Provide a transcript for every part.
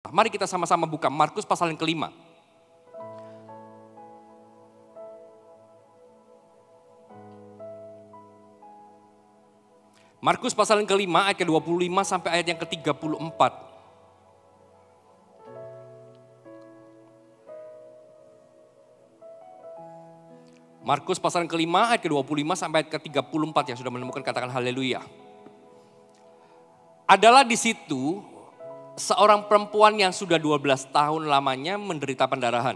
Mari kita sama-sama buka Markus pasal yang kelima. Markus pasal yang kelima ayat ke-25 sampai ayat yang ke-34. Markus pasal yang kelima ayat ke-25 sampai ayat ke-34, yang sudah menemukan katakan haleluya. Adalah di situ seorang perempuan yang sudah 12 tahun lamanya menderita pendarahan.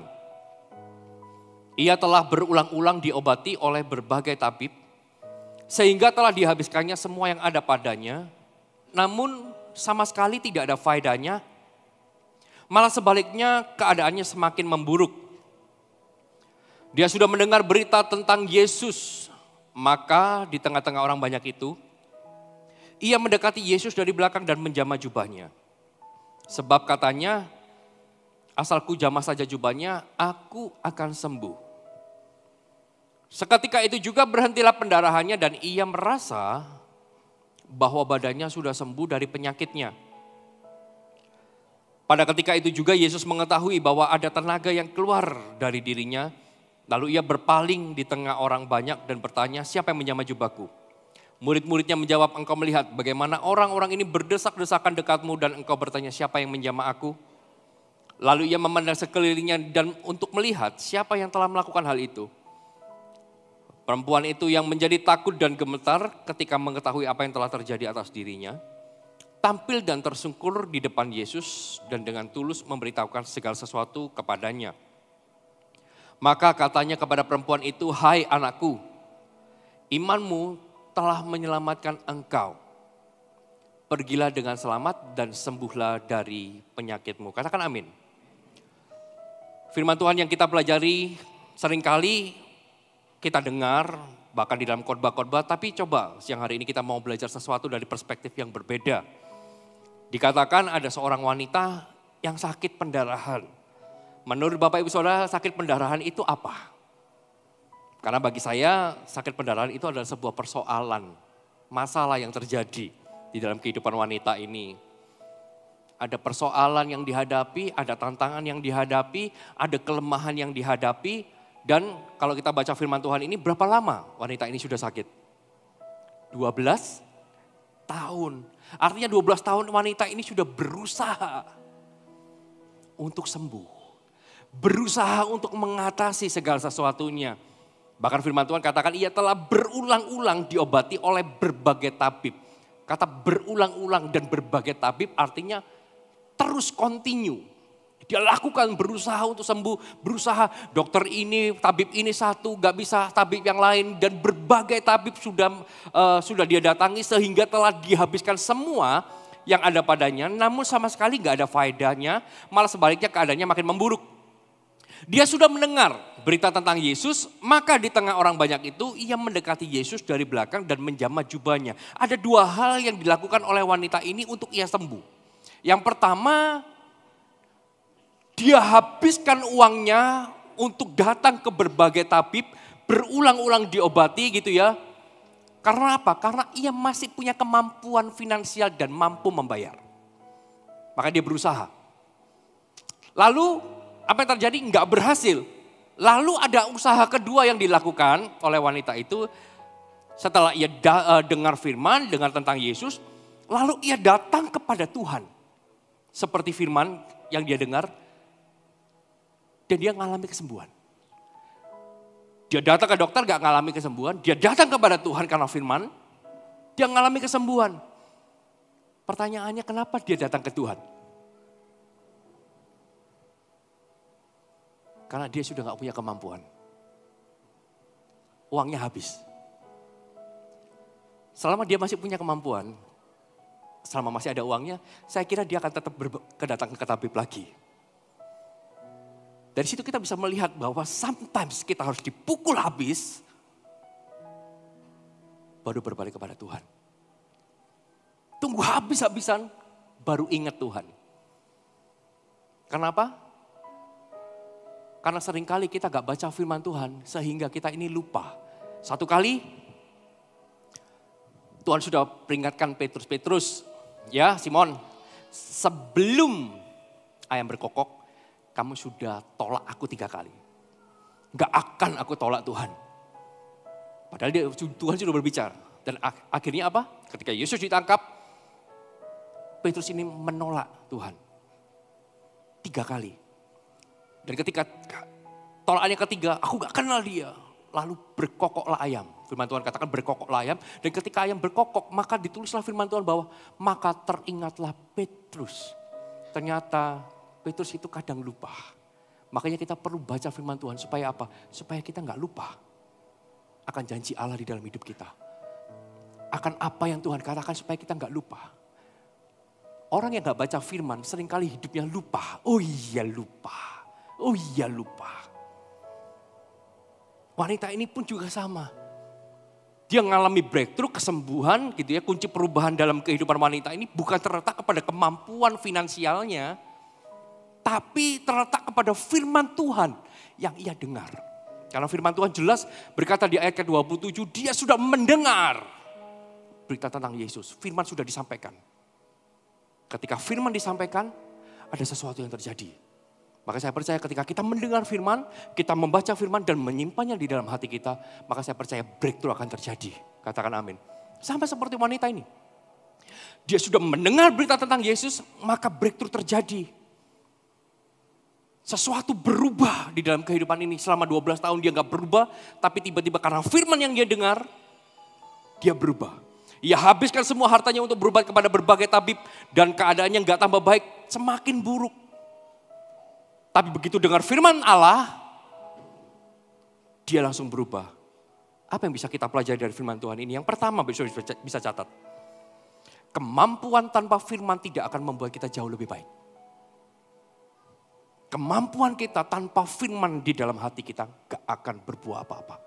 Ia telah berulang-ulang diobati oleh berbagai tabib, sehingga telah dihabiskannya semua yang ada padanya, namun sama sekali tidak ada faedahnya. Malah sebaliknya keadaannya semakin memburuk. Dia sudah mendengar berita tentang Yesus, maka di tengah-tengah orang banyak itu, ia mendekati Yesus dari belakang dan menjamah jubahnya. Sebab katanya, asalku jamah saja jubahnya, aku akan sembuh. Seketika itu juga berhentilah pendarahannya dan ia merasa bahwa badannya sudah sembuh dari penyakitnya. Pada ketika itu juga Yesus mengetahui bahwa ada tenaga yang keluar dari dirinya. Lalu ia berpaling di tengah orang banyak dan bertanya, siapa yang menjamah jubahku? Murid-muridnya menjawab, engkau melihat bagaimana orang-orang ini berdesak-desakan dekatmu dan engkau bertanya, siapa yang menjamah aku? Lalu ia memandang sekelilingnya dan untuk melihat siapa yang telah melakukan hal itu. Perempuan itu yang menjadi takut dan gemetar ketika mengetahui apa yang telah terjadi atas dirinya, tampil dan tersungkur di depan Yesus dan dengan tulus memberitahukan segala sesuatu kepadanya. Maka katanya kepada perempuan itu, hai anakku, imanmu telah menyelamatkan engkau. Pergilah dengan selamat dan sembuhlah dari penyakitmu. Katakan amin. Firman Tuhan yang kita pelajari seringkali kita dengar, bahkan di dalam khotbah-khotbah, tapi coba siang hari ini kita mau belajar sesuatu dari perspektif yang berbeda. Dikatakan ada seorang wanita yang sakit pendarahan. Menurut Bapak Ibu Saudara, sakit pendarahan itu apa? Karena bagi saya sakit pendarahan itu adalah sebuah persoalan, masalah yang terjadi di dalam kehidupan wanita ini. Ada persoalan yang dihadapi, ada tantangan yang dihadapi, ada kelemahan yang dihadapi. Dan kalau kita baca firman Tuhan ini, berapa lama wanita ini sudah sakit? 12 tahun. Artinya 12 tahun wanita ini sudah berusaha untuk sembuh. Berusaha untuk mengatasi segala sesuatunya. Bahkan firman Tuhan katakan ia telah berulang-ulang diobati oleh berbagai tabib. Kata berulang-ulang dan berbagai tabib artinya terus continue. Dia lakukan berusaha untuk sembuh, berusaha dokter ini, tabib ini satu, gak bisa tabib yang lain. Dan berbagai tabib sudah dia datangi sehingga telah dihabiskan semua yang ada padanya. Namun sama sekali gak ada faedahnya, malah sebaliknya keadaannya makin memburuk. Dia sudah mendengar berita tentang Yesus, maka di tengah orang banyak itu ia mendekati Yesus dari belakang dan menjamah jubahnya. Ada dua hal yang dilakukan oleh wanita ini untuk ia sembuh. Yang pertama, dia habiskan uangnya untuk datang ke berbagai tabib, berulang-ulang diobati gitu ya. Karena apa? Karena ia masih punya kemampuan finansial dan mampu membayar. Maka dia berusaha. Lalu apa yang terjadi? Enggak berhasil. Lalu ada usaha kedua yang dilakukan oleh wanita itu. Setelah ia dengar firman, dengar tentang Yesus. Lalu ia datang kepada Tuhan. Seperti firman yang dia dengar. Dan dia mengalami kesembuhan. Dia datang ke dokter gak mengalami kesembuhan. Dia datang kepada Tuhan karena firman. Dia mengalami kesembuhan. Pertanyaannya kenapa dia datang ke Tuhan? Karena dia sudah gak punya kemampuan. Uangnya habis. Selama dia masih punya kemampuan. Selama masih ada uangnya. Saya kira dia akan tetap kedatangan ke tabib lagi. Dari situ kita bisa melihat bahwa sometimes kita harus dipukul habis. Baru berbalik kepada Tuhan. Tunggu habis-habisan baru ingat Tuhan. Kenapa? Karena seringkali kita gak baca firman Tuhan sehingga kita ini lupa. Satu kali Tuhan sudah peringatkan Petrus, ya Simon, sebelum ayam berkokok, kamu sudah tolak aku 3 kali. Gak akan aku tolak Tuhan. Padahal Tuhan sudah berbicara. Dan akhirnya apa? Ketika Yesus ditangkap, Petrus ini menolak Tuhan 3 kali. Dan ketika tolakannya ketiga, aku gak kenal dia. Lalu berkokoklah ayam. Firman Tuhan katakan berkokoklah ayam. Dan ketika ayam berkokok, maka ditulislah firman Tuhan bahwa maka teringatlah Petrus. Ternyata Petrus itu kadang lupa. Makanya kita perlu baca firman Tuhan supaya apa? Supaya kita gak lupa akan janji Allah di dalam hidup kita. Akan apa yang Tuhan katakan supaya kita gak lupa. Orang yang gak baca firman seringkali hidupnya lupa. Oh iya lupa. Oh iya lupa. Wanita ini pun juga sama. Dia mengalami breakthrough, kesembuhan gitu ya. Kunci perubahan dalam kehidupan wanita ini bukan terletak kepada kemampuan finansialnya. Tapi terletak kepada firman Tuhan yang ia dengar. Karena firman Tuhan jelas berkata di ayat ke-27, dia sudah mendengar berita tentang Yesus. Firman sudah disampaikan. Ketika firman disampaikan, ada sesuatu yang terjadi. Maka saya percaya ketika kita mendengar firman, kita membaca firman dan menyimpannya di dalam hati kita, maka saya percaya breakthrough akan terjadi. Katakan amin. Sampai seperti wanita ini. Dia sudah mendengar berita tentang Yesus, maka breakthrough terjadi. Sesuatu berubah di dalam kehidupan ini. Selama 12 tahun dia gak berubah, tapi tiba-tiba karena firman yang dia dengar, dia berubah. Ia habiskan semua hartanya untuk berobat kepada berbagai tabib dan keadaannya gak tambah baik, semakin buruk. Tapi begitu dengar firman Allah, dia langsung berubah. Apa yang bisa kita pelajari dari firman Tuhan ini? Yang pertama bisa catat. Kemampuan tanpa firman tidak akan membuat kita jauh lebih baik. Kemampuan kita tanpa firman di dalam hati kita gak akan berbuah apa-apa.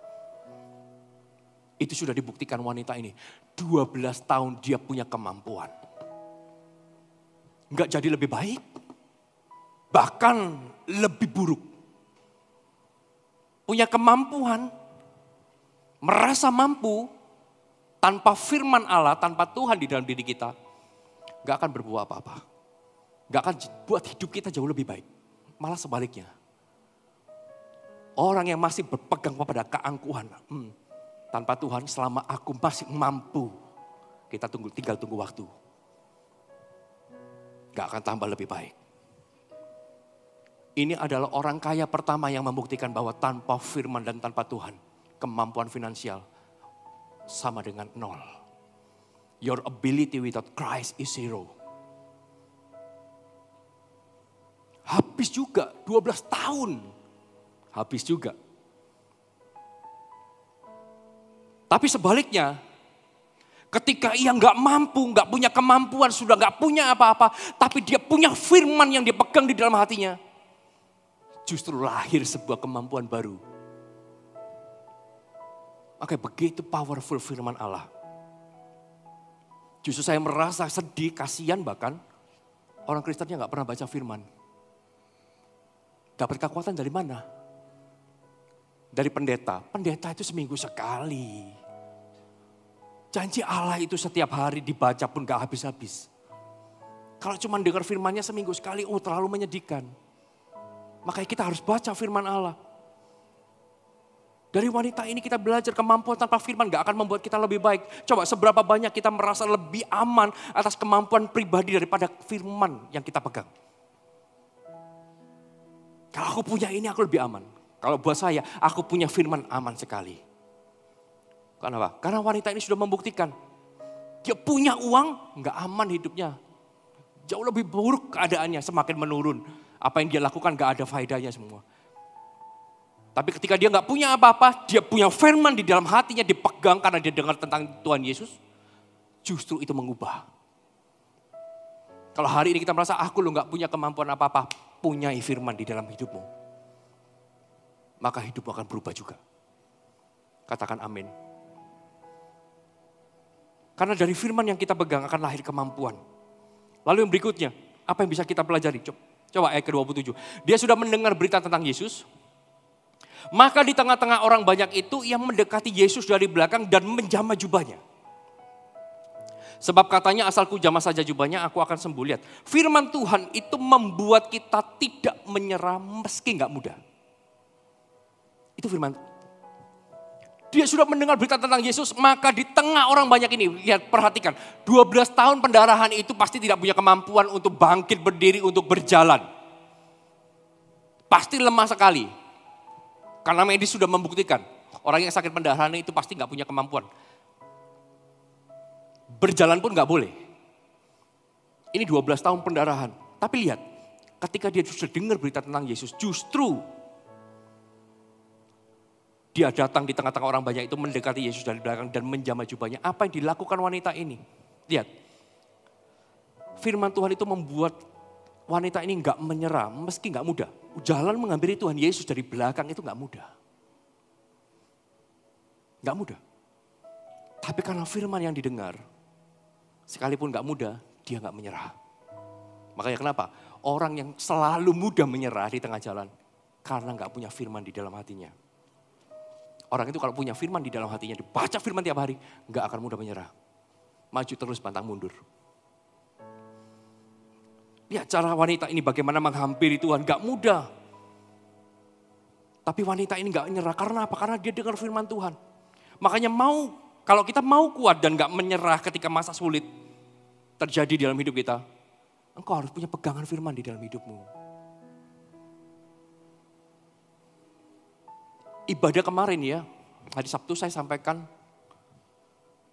Itu sudah dibuktikan wanita ini. 12 tahun dia punya kemampuan. Gak jadi lebih baik. Bahkan lebih buruk. Punya kemampuan, merasa mampu, tanpa firman Allah, tanpa Tuhan di dalam diri kita, gak akan berbuah apa-apa. Gak akan buat hidup kita jauh lebih baik. Malah sebaliknya. Orang yang masih berpegang kepada keangkuhan, tanpa Tuhan selama aku masih mampu, kita tinggal tunggu waktu. Gak akan tambah lebih baik. Ini adalah orang kaya pertama yang membuktikan bahwa tanpa firman dan tanpa Tuhan, kemampuan finansial sama dengan 0. Your ability without Christ is 0. Habis juga, 12 tahun. Habis juga. Tapi sebaliknya, ketika ia gak mampu, gak punya kemampuan, sudah gak punya apa-apa, tapi dia punya firman yang dia pegang di dalam hatinya. Justru lahir sebuah kemampuan baru. Oke, begitu powerful firman Allah. Justru saya merasa sedih, kasihan bahkan. Orang Kristennya gak pernah baca firman. Dapat kekuatan dari mana? Dari pendeta. Pendeta itu seminggu sekali. Janji Allah itu setiap hari dibaca pun gak habis-habis. Kalau cuma dengar firmannya seminggu sekali, terlalu menyedihkan. Makanya kita harus baca firman Allah. Dari wanita ini kita belajar kemampuan tanpa firman gak akan membuat kita lebih baik. Coba seberapa banyak kita merasa lebih aman atas kemampuan pribadi daripada firman yang kita pegang. Kalau aku punya ini aku lebih aman. Kalau buat saya, aku punya firman aman sekali. Kenapa? Karena wanita ini sudah membuktikan. Dia punya uang, gak aman hidupnya. Jauh lebih buruk keadaannya, semakin menurun. Apa yang dia lakukan gak ada faedahnya semua. Tapi ketika dia gak punya apa-apa, dia punya firman di dalam hatinya dipegang karena dia dengar tentang Tuhan Yesus. Justru itu mengubah. Kalau hari ini kita merasa aku gak punya kemampuan apa-apa, punya firman di dalam hidupmu. Maka hidupmu akan berubah juga. Katakan amin. Karena dari firman yang kita pegang akan lahir kemampuan. Lalu yang berikutnya, apa yang bisa kita pelajari? Coba ayat ke-27. Dia sudah mendengar berita tentang Yesus. Maka di tengah-tengah orang banyak itu ia mendekati Yesus dari belakang dan menjamah jubahnya. Sebab katanya asal ku jamah saja jubahnya aku akan sembuh. Lihat, firman Tuhan itu membuat kita tidak menyerah meski nggak mudah. Itu firman. Dia sudah mendengar berita tentang Yesus, maka di tengah orang banyak ini, lihat perhatikan, 12 tahun pendarahan itu pasti tidak punya kemampuan untuk bangkit berdiri, untuk berjalan. Pasti lemah sekali. Karena medis sudah membuktikan, orang yang sakit pendarahan itu pasti nggak punya kemampuan. Berjalan pun nggak boleh. Ini 12 tahun pendarahan. Tapi lihat, ketika dia sudah dengar berita tentang Yesus, justru dia datang di tengah-tengah orang banyak itu, mendekati Yesus dari belakang dan menjamah jubahnya. Apa yang dilakukan wanita ini? Lihat, firman Tuhan itu membuat wanita ini nggak menyerah, meski nggak mudah. Jalan menghampiri Tuhan Yesus dari belakang itu nggak mudah. Nggak mudah. Tapi karena firman yang didengar, sekalipun nggak mudah, dia nggak menyerah. Makanya kenapa? Orang yang selalu mudah menyerah di tengah jalan, karena nggak punya firman di dalam hatinya. Orang itu kalau punya firman di dalam hatinya, dibaca firman tiap hari, nggak akan mudah menyerah. Maju terus, pantang mundur. Lihat cara wanita ini bagaimana menghampiri Tuhan, nggak mudah. Tapi wanita ini nggak menyerah, karena apa? Karena dia dengar firman Tuhan. Makanya kalau kita mau kuat dan nggak menyerah ketika masa sulit terjadi di dalam hidup kita, engkau harus punya pegangan firman di dalam hidupmu. Ibadah kemarin ya, hari Sabtu saya sampaikan,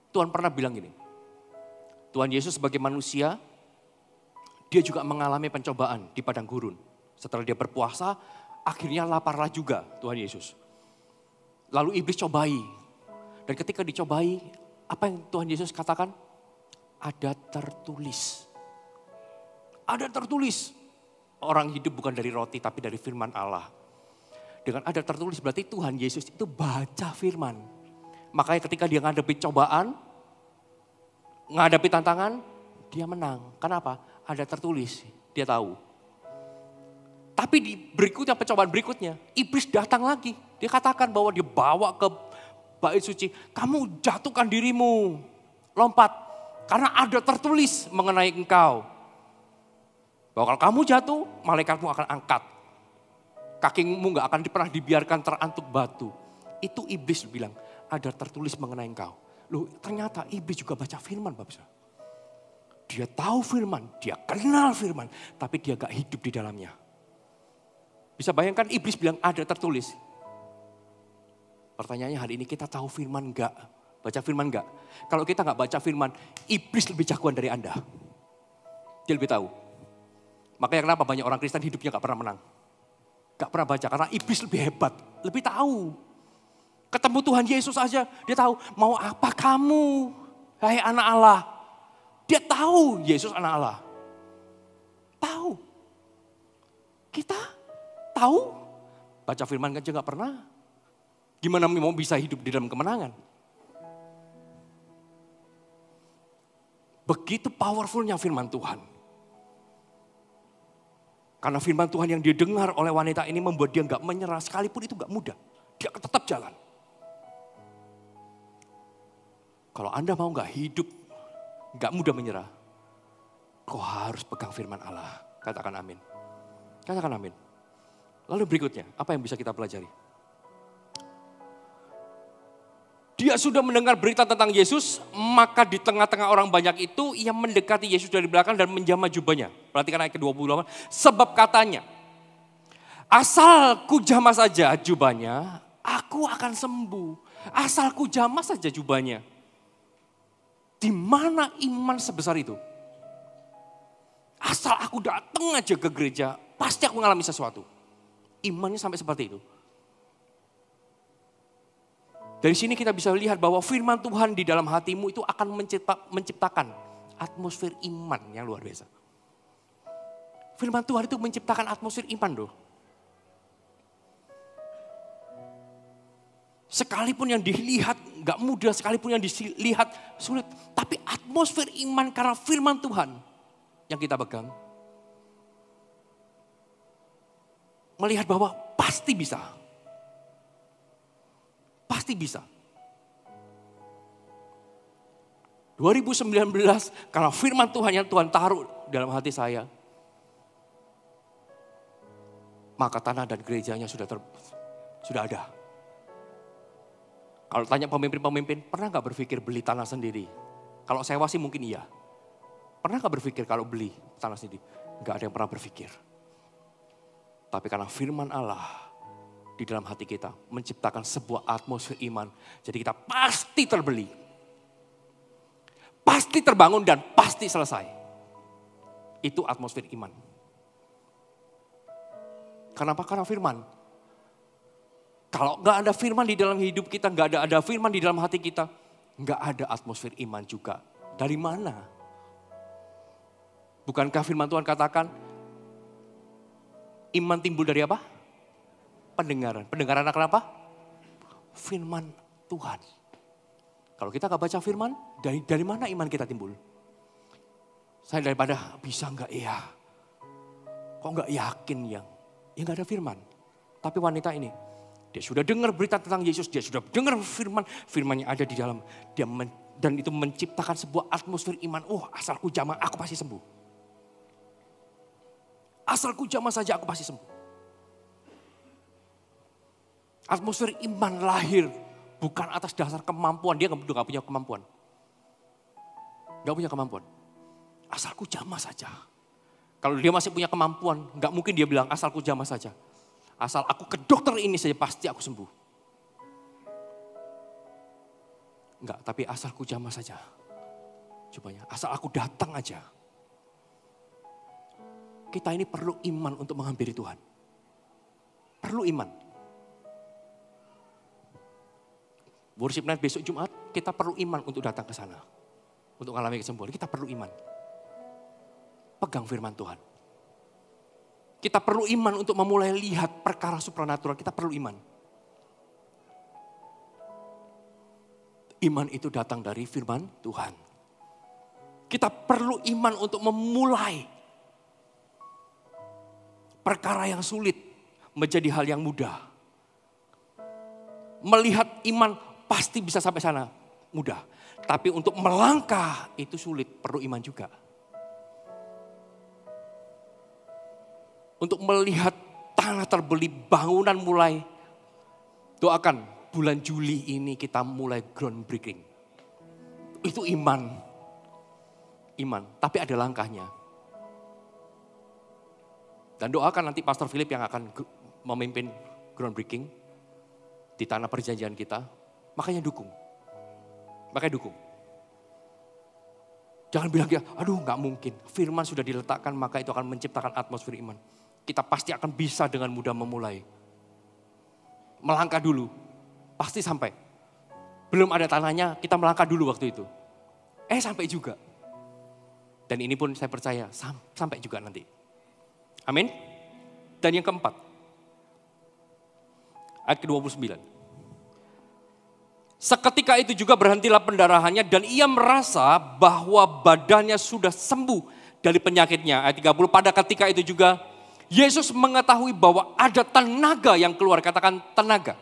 Tuhan pernah bilang gini, Tuhan Yesus sebagai manusia, dia juga mengalami pencobaan di padang gurun. Setelah dia berpuasa, akhirnya laparlah juga Tuhan Yesus. Lalu iblis cobai, dan ketika dicobai, apa yang Tuhan Yesus katakan? Ada tertulis. Ada tertulis, orang hidup bukan dari roti tapi dari firman Allah. Dengan ada tertulis berarti Tuhan Yesus itu baca firman. Makanya ketika dia menghadapi cobaan, menghadapi tantangan, dia menang. Kenapa? Ada tertulis, dia tahu. Tapi di berikutnya, pencobaan berikutnya, iblis datang lagi. Dia katakan bahwa dia bawa ke bait suci, kamu jatuhkan dirimu, lompat. Karena ada tertulis mengenai engkau. Bahwa kalau kamu jatuh, malaikatmu akan angkat. Kakimu gak akan pernah dibiarkan terantuk batu. Itu iblis bilang, ada tertulis mengenai engkau. Loh, ternyata iblis juga baca firman, Bapak. Dia tahu firman, dia kenal firman, tapi dia gak hidup di dalamnya. Bisa bayangkan iblis bilang ada tertulis. Pertanyaannya hari ini, kita tahu firman gak? Baca firman gak? Kalau kita gak baca firman, iblis lebih jagoan dari Anda. Dia lebih tahu. Makanya kenapa banyak orang Kristen hidupnya gak pernah menang. Gak pernah baca, karena iblis lebih hebat, lebih tahu. Ketemu Tuhan Yesus aja, dia tahu mau apa kamu, hai anak Allah. Dia tahu Yesus anak Allah. Tahu. Kita tahu, baca firman aja gak pernah. Gimana mau bisa hidup di dalam kemenangan? Begitu powerfulnya firman Tuhan. Karena firman Tuhan yang didengar oleh wanita ini membuat dia gak menyerah, sekalipun itu gak mudah. Dia tetap jalan. Kalau Anda mau gak hidup, gak mudah menyerah, kau harus pegang firman Allah. Katakan amin. Katakan amin. Lalu berikutnya, apa yang bisa kita pelajari? Dia sudah mendengar berita tentang Yesus, maka di tengah-tengah orang banyak itu, ia mendekati Yesus dari belakang dan menjamah jubahnya. Perhatikan ayat ke-28, sebab katanya, asal ku jamah saja jubahnya, aku akan sembuh. Asal ku jamah saja jubahnya. Di mana iman sebesar itu? Asal aku datang aja ke gereja, pasti aku mengalami sesuatu. Imannya sampai seperti itu. Dari sini kita bisa lihat bahwa firman Tuhan di dalam hatimu itu akan menciptakan atmosfer iman yang luar biasa. Firman Tuhan itu menciptakan atmosfer iman loh. Sekalipun yang dilihat gak mudah, sekalipun yang dilihat sulit. Tapi atmosfer iman karena firman Tuhan yang kita pegang. Melihat bahwa pasti bisa. Pasti bisa. 2 2019 karena firman Tuhan yang Tuhan taruh dalam hati saya. Maka tanah dan gerejanya sudah ada. Kalau tanya pemimpin-pemimpin, pernah gak berpikir beli tanah sendiri? Kalau sewa sih mungkin iya. Pernah gak berpikir kalau beli tanah sendiri? Gak ada yang pernah berpikir. Tapi karena firman Allah di dalam hati kita menciptakan sebuah atmosfer iman. Jadi kita pasti terbeli. Pasti terbangun dan pasti selesai. Itu atmosfer iman. Kenapa? Karena firman. Kalau gak ada firman di dalam hidup kita, gak ada firman di dalam hati kita, gak ada atmosfer iman juga. Dari mana? Bukankah firman Tuhan katakan, iman timbul dari apa? Pendengaran. Pendengaran akan apa? Firman Tuhan. Kalau kita gak baca firman, dari mana iman kita timbul? Saya daripada bisa gak ya? Kok gak yakin yang? Ya gak ada firman. Tapi wanita ini, dia sudah dengar berita tentang Yesus, dia sudah dengar firman, firmannya ada di dalam. Dan itu menciptakan sebuah atmosfer iman. Oh, asalku jamah aku pasti sembuh. Asalku jamah saja aku pasti sembuh. Atmosfer iman lahir bukan atas dasar kemampuan. Dia gak punya kemampuan. Gak punya kemampuan. Asalku jamah saja. Kalau dia masih punya kemampuan, gak mungkin dia bilang asalku jamah saja. Asal aku ke dokter ini saja pasti aku sembuh. Enggak, tapi asalku jamah saja. Cobanya, asal aku datang aja. Kita ini perlu iman untuk menghampiri Tuhan. Perlu iman. Worship night besok Jumat, kita perlu iman untuk datang ke sana. Untuk mengalami kesembuhan, kita perlu iman. Pegang firman Tuhan. Kita perlu iman untuk memulai lihat perkara supranatural. Kita perlu iman. Iman itu datang dari firman Tuhan. Kita perlu iman untuk memulai perkara yang sulit menjadi hal yang mudah. Melihat iman pasti bisa sampai sana, mudah. Tapi untuk melangkah itu sulit, perlu iman juga. Untuk melihat tanah terbeli, bangunan mulai. Doakan bulan Juli ini kita mulai groundbreaking. Itu iman. Iman, tapi ada langkahnya. Dan doakan nanti Pastor Philip yang akan memimpin groundbreaking di tanah perjanjian kita. Makanya dukung. Makanya dukung. Jangan bilang ya, aduh gak mungkin. Firman sudah diletakkan maka itu akan menciptakan atmosfer iman. Kita pasti akan bisa dengan mudah memulai. Melangkah dulu, pasti sampai. Belum ada tanahnya, kita melangkah dulu waktu itu. Sampai juga. Dan ini pun saya percaya, sampai juga nanti. Amin. Dan yang keempat, ayat ke-29. Seketika itu juga berhentilah pendarahannya dan ia merasa bahwa badannya sudah sembuh dari penyakitnya. Ayat 30, pada ketika itu juga Yesus mengetahui bahwa ada tenaga yang keluar, katakan tenaga.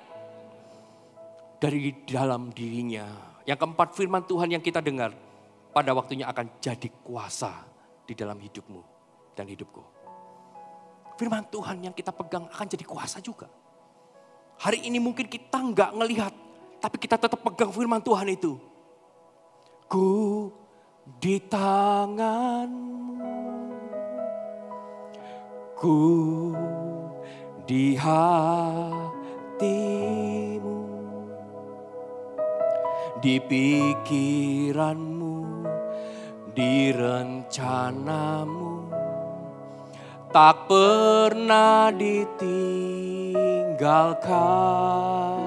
Dari dalam dirinya. Yang keempat, firman Tuhan yang kita dengar pada waktunya akan jadi kuasa di dalam hidupmu dan hidupku. Firman Tuhan yang kita pegang akan jadi kuasa juga. Hari ini mungkin kita nggak ngelihat, tapi kita tetap pegang firman Tuhan itu. Ku di tanganmu. Ku di hatimu, di pikiranmu, di rencanamu, tak pernah ditinggalkan.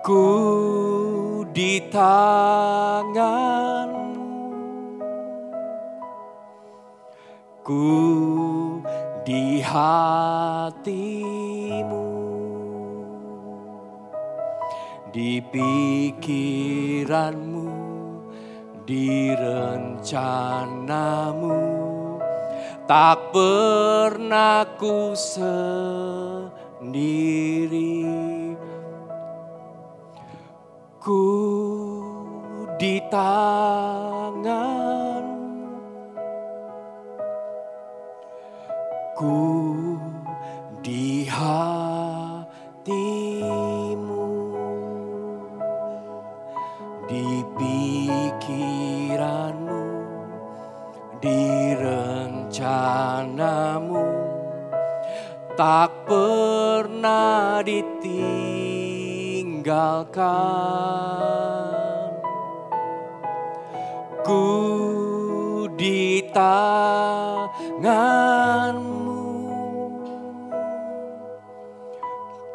Ku di tanganmu. Ku di hatimu, di pikiranmu, di rencanamu, tak pernah ku sendiri. Ku di tangan, ku di hatimu, di pikiranmu, di rencanamu, tak pernah ditinggalkan. Ku di tanganmu,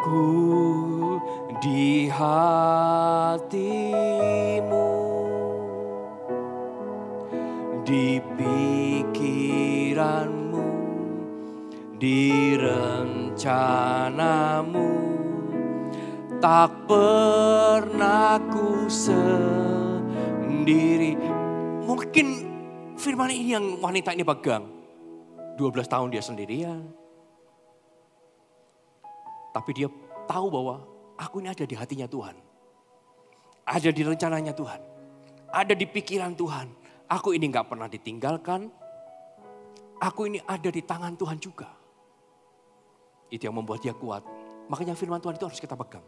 ku di hatimu, di pikiranmu, di rencanamu, tak pernah ku sendiri. Mungkin firman ini yang wanita ini pegang. 12 tahun dia sendirian. Tapi dia tahu bahwa aku ini ada di hatinya Tuhan. Ada di rencananya Tuhan. Ada di pikiran Tuhan. Aku ini gak pernah ditinggalkan. Aku ini ada di tangan Tuhan juga. Itu yang membuat dia kuat. Makanya firman Tuhan itu harus kita pegang.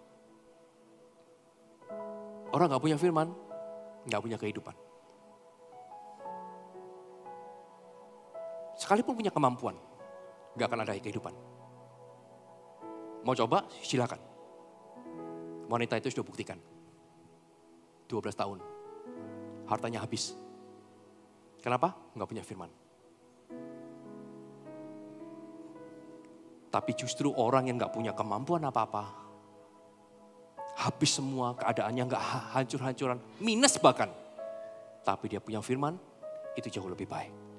Orang gak punya firman, gak punya kehidupan. Sekalipun punya kemampuan, gak akan ada kehidupan. Mau coba? Silakan. Wanita itu sudah buktikan. 12 tahun. Hartanya habis. Kenapa? Gak punya firman. Tapi justru orang yang gak punya kemampuan apa-apa, habis semua, keadaannya gak hancur-hancuran, minus bahkan. Tapi dia punya firman, itu jauh lebih baik.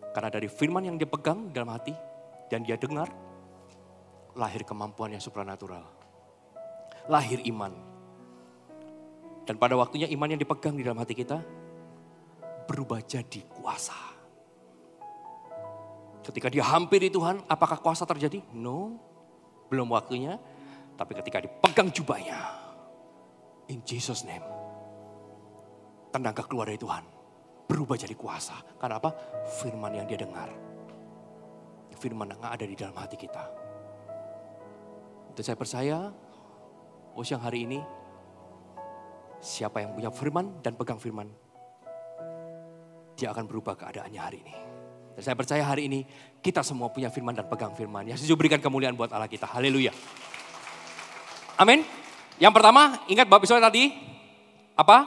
Karena dari firman yang dia pegang dalam hati dan dia dengar, lahir kemampuan yang supranatural. Lahir iman. Dan pada waktunya iman yang dipegang di dalam hati kita berubah jadi kuasa. Ketika dia hampiri Tuhan, apakah kuasa terjadi? No, belum waktunya. Tapi ketika dipegang jubahnya, in Jesus name, tenaga keluar dari Tuhan berubah jadi kuasa. Karena apa? Firman yang dia dengar. Firman yang ada di dalam hati kita. Itu saya percaya, siang hari ini, siapa yang punya firman dan pegang firman, dia akan berubah keadaannya hari ini. Dan saya percaya hari ini, kita semua punya firman dan pegang firman. Yang setuju berikan kemuliaan buat Allah kita. Haleluya. Amin. Yang pertama, ingat bab episode tadi, apa?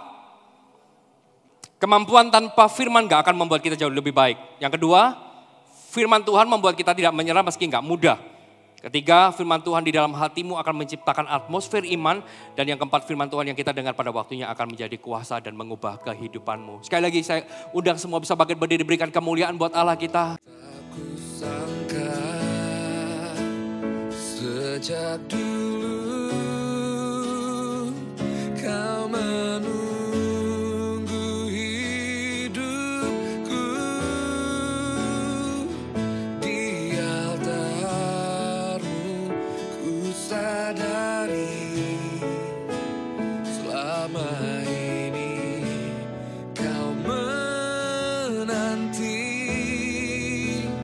Kemampuan tanpa firman gak akan membuat kita jauh lebih baik. Yang kedua, firman Tuhan membuat kita tidak menyerah meski gak mudah. Ketiga, firman Tuhan di dalam hatimu akan menciptakan atmosfer iman. Dan yang keempat, firman Tuhan yang kita dengar pada waktunya akan menjadi kuasa dan mengubah kehidupanmu. Sekali lagi saya undang semua bisa bangkit berdiri, berikan kemuliaan buat Allah kita. Aku sangka sejak dulu kau menunggu hidupku di altarmu. Ku sadari